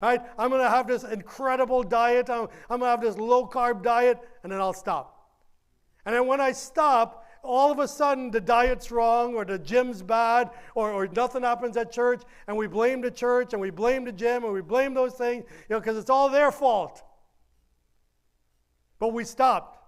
Right? I'm going to have this incredible diet. I'm going to have this low-carb diet, and then I'll stop. And then when I stop, all of a sudden the diet's wrong, or the gym's bad, or nothing happens at church, and we blame the church, and we blame the gym, and we blame those things, because it's all their fault. But we stopped.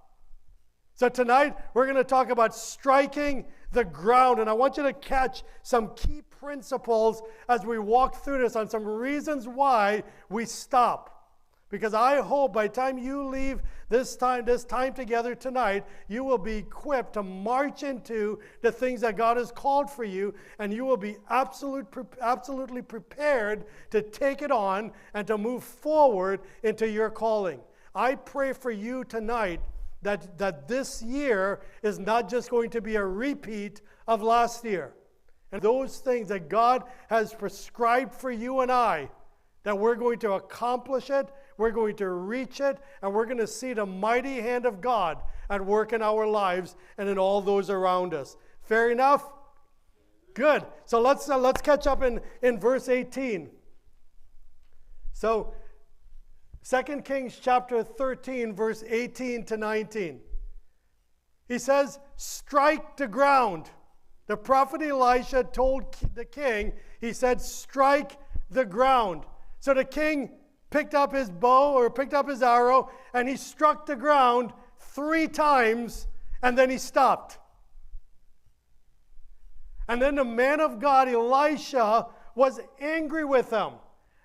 So tonight, we're going to talk about striking the ground, and I want you to catch some key principles as we walk through this on some reasons why we stop. Because I hope by the time you leave this time together tonight, you will be equipped to march into the things that God has called for you, and you will be absolutely prepared to take it on and to move forward into your calling. I pray for you tonight that this year is not just going to be a repeat of last year. And those things that God has prescribed for you and I, that we're going to accomplish it, we're going to reach it, and we're going to see the mighty hand of God at work in our lives and in all those around us. Fair enough? Good. So let's catch up in verse 18. So 2 Kings chapter 13, verse 18 to 19. He says, strike the ground. The prophet Elisha told the king, he said, strike the ground. So the king picked up his bow or picked up his arrow, and he struck the ground 3 times, and then he stopped. And then the man of God, Elisha, was angry with him.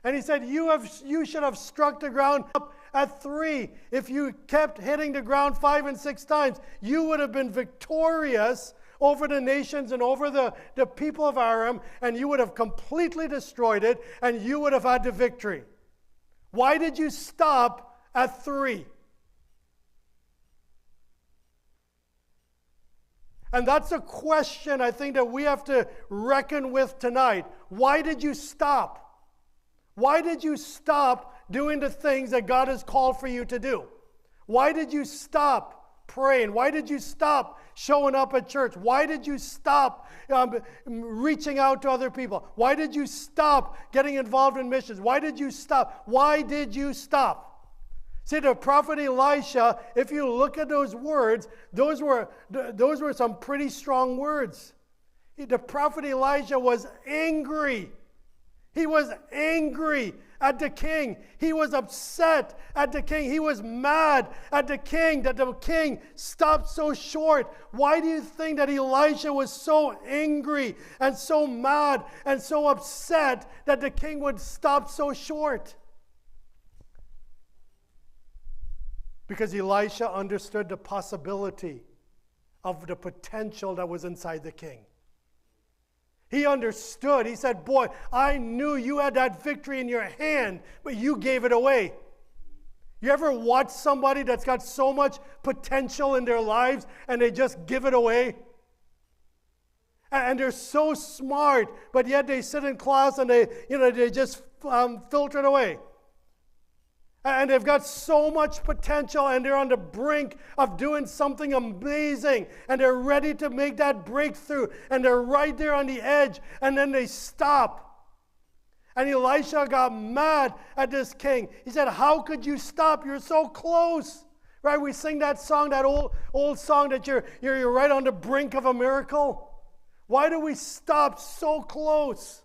And he said, you should have struck the ground up at 3. If you kept hitting the ground 5 and 6 times, you would have been victorious over the nations and over the people of Aram, and you would have completely destroyed it, and you would have had the victory. Why did you stop at 3? And that's a question I think that we have to reckon with tonight. Why did you stop? Why did you stop doing the things that God has called for you to do? Why did you stop praying? Why did you stop showing up at church? Why did you stop reaching out to other people? Why did you stop getting involved in missions? Why did you stop? Why did you stop? See, the prophet Elisha, if you look at those words, those were some pretty strong words. The prophet Elijah was angry. He was angry at the king. He was upset at the king. He was mad at the king that the king stopped so short. Why do you think that Elisha was so angry and so mad and so upset that the king would stop so short? Because Elisha understood the possibility of the potential that was inside the king. He understood. He said, boy, I knew you had that victory in your hand, but you gave it away. You ever watch somebody that's got so much potential in their lives and they just give it away? And they're so smart, but yet they sit in class and they just filter it away. And they've got so much potential, and they're on the brink of doing something amazing, and they're ready to make that breakthrough, and they're right there on the edge, and then they stop. And Elisha got mad at this king. He said, how could you stop? You're so close. Right? We sing that song, that old song that you're right on the brink of a miracle. Why do we stop so close?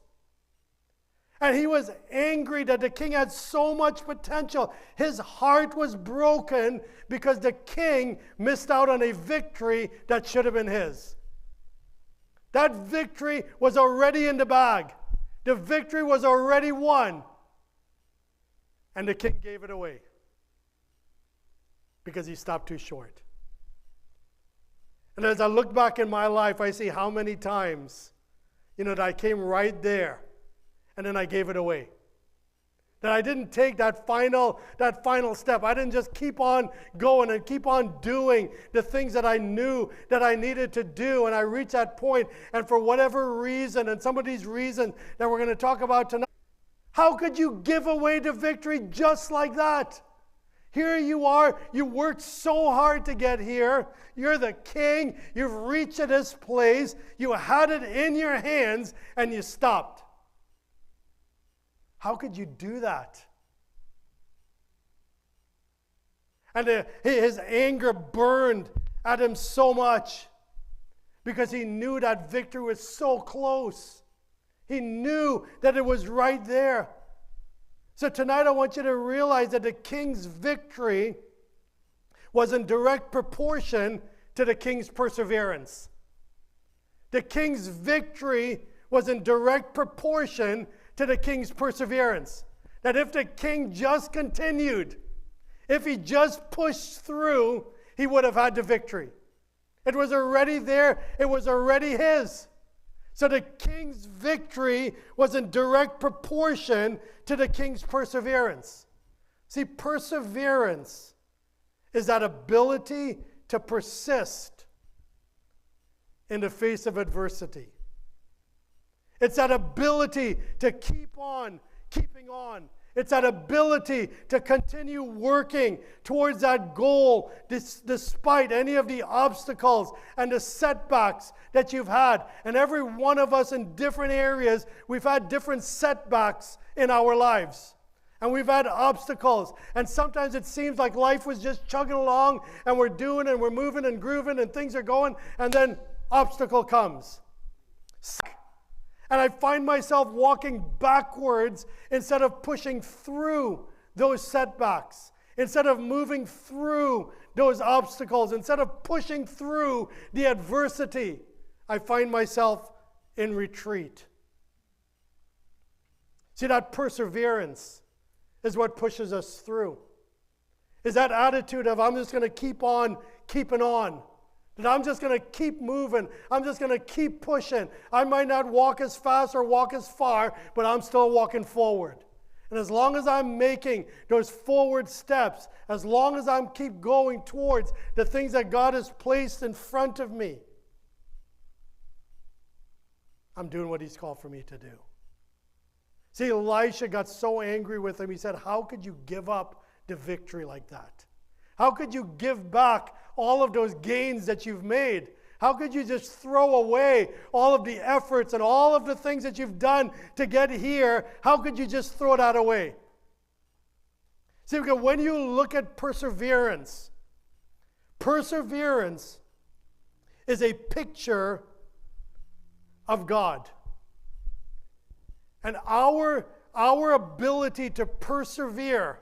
And he was angry that the king had so much potential. His heart was broken because the king missed out on a victory that should have been his. That victory was already in the bag. The victory was already won. And the king gave it away because he stopped too short. And as I look back in my life, I see how many times, that I came right there. And then I gave it away. That I didn't take that final step. I didn't just keep on going and keep on doing the things that I knew that I needed to do. And I reached that point, and for whatever reason, and some of these reasons that we're going to talk about tonight, how could you give away the victory just like that? Here you are, you worked so hard to get here. You're the king, you've reached this place, you had it in your hands, and you stopped. How could you do that? And his anger burned at him so much because he knew that victory was so close. He knew that it was right there. So tonight I want you to realize that the king's victory was in direct proportion to the king's perseverance. The king's victory was in direct proportion to the king's perseverance. That if the king just continued, if he just pushed through, he would have had the victory. It was already there. It was already his. So the king's victory was in direct proportion to the king's perseverance. See, perseverance is that ability to persist in the face of adversity. It's that ability to keep on keeping on. It's that ability to continue working towards that goal despite any of the obstacles and the setbacks that you've had. And every one of us in different areas, we've had different setbacks in our lives. And we've had obstacles. And sometimes it seems like life was just chugging along and we're doing and we're moving and grooving and things are going. And then obstacle comes. And I find myself walking backwards instead of pushing through those setbacks, instead of moving through those obstacles, instead of pushing through the adversity. I find myself in retreat. See, that perseverance is what pushes us through. Is that attitude of I'm just going to keep on keeping on. That I'm just going to keep moving. I'm just going to keep pushing. I might not walk as fast or walk as far, but I'm still walking forward. And as long as I'm making those forward steps, as long as I'm keep going towards the things that God has placed in front of me, I'm doing what he's called for me to do. See, Elisha got so angry with him. He said, how could you give up the victory like that? How could you give back all of those gains that you've made? How could you just throw away all of the efforts and all of the things that you've done to get here? How could you just throw that away? See, because when you look at perseverance, perseverance is a picture of God. And our ability to persevere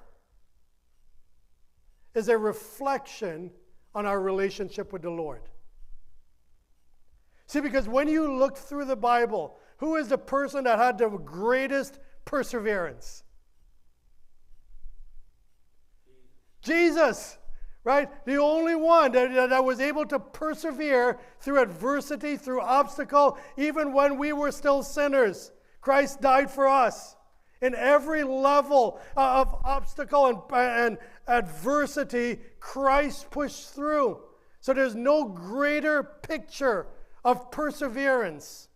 is a reflection on our relationship with the Lord. See, because when you look through the Bible, who is the person that had the greatest perseverance? Jesus, right? The only one that was able to persevere through adversity, through obstacle, even when we were still sinners. Christ died for us. In every level of obstacle and adversity, Christ pushed through. So there's no greater picture of perseverance.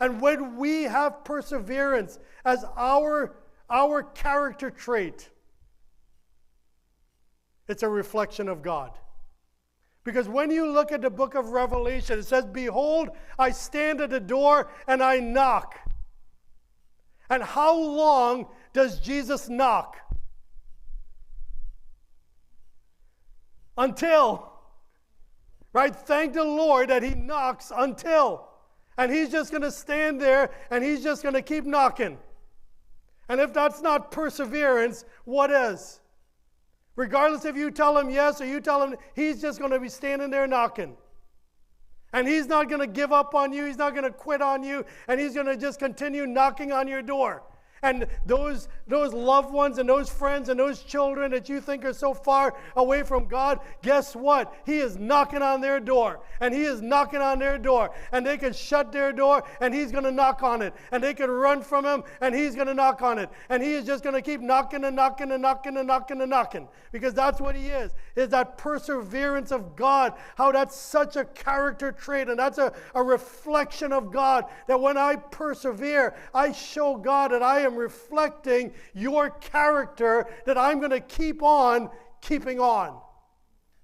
And when we have perseverance as our character trait, it's a reflection of God. Because when you look at the book of Revelation, it says, behold, I stand at the door and I knock. And how long does Jesus knock? Until. Right? Thank the Lord that he knocks until. And he's just going to stand there and he's just going to keep knocking. And if that's not perseverance, what is? Regardless if you tell him yes or you tell him, he's just going to be standing there knocking. And he's not going to give up on you. He's not going to quit on you. And he's going to just continue knocking on your door. And those loved ones and those friends and those children that you think are so far away from God, guess what? He is knocking on their door. And he is knocking on their door. And they can shut their door and he's going to knock on it. And they can run from him and he's going to knock on it. And he is just going to keep knocking and knocking and knocking and knocking and knocking. Because that's what he is that perseverance of God. How that's such a character trait. And that's a reflection of God. That when I persevere, I show God that I am reflecting your character, that I'm going to keep on keeping on.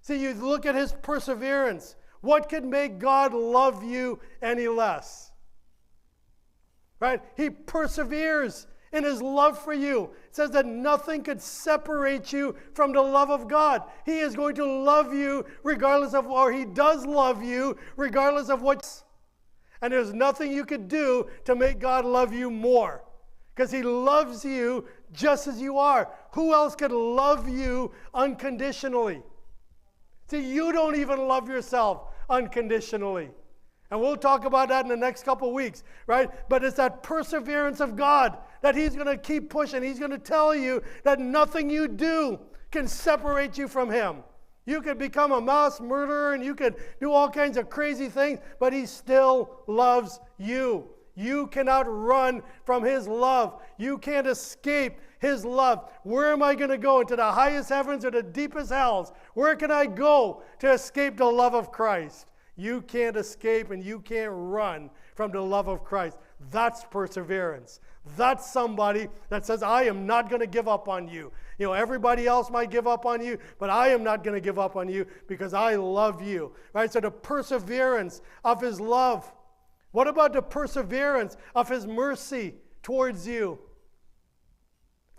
See, you look at his perseverance. What could make God love you any less? Right? He perseveres in his love for you. It says that nothing could separate you from the love of God. He is going to love you regardless of, or he does love you regardless of what. And there's nothing you could do to make God love you more, because he loves you just as you are. Who else could love you unconditionally? See, you don't even love yourself unconditionally. And we'll talk about that in the next couple of weeks, right? But it's that perseverance of God that he's going to keep pushing. He's going to tell you that nothing you do can separate you from him. You could become a mass murderer and you could do all kinds of crazy things, but he still loves you. You cannot run from his love. You can't escape his love. Where am I going to go? Into the highest heavens or the deepest hells? Where can I go to escape the love of Christ? You can't escape and you can't run from the love of Christ. That's perseverance. That's somebody that says, I am not going to give up on you. You know, everybody else might give up on you, but I am not going to give up on you because I love you. Right? So the perseverance of his love. What about the perseverance of his mercy towards you?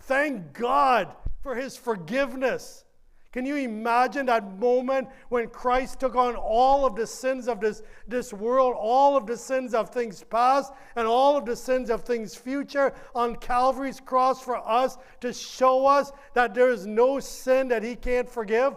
Thank God for his forgiveness. Can you imagine that moment when Christ took on all of the sins of this world, all of the sins of things past, and all of the sins of things future on Calvary's cross for us to show us that there is no sin that he can't forgive?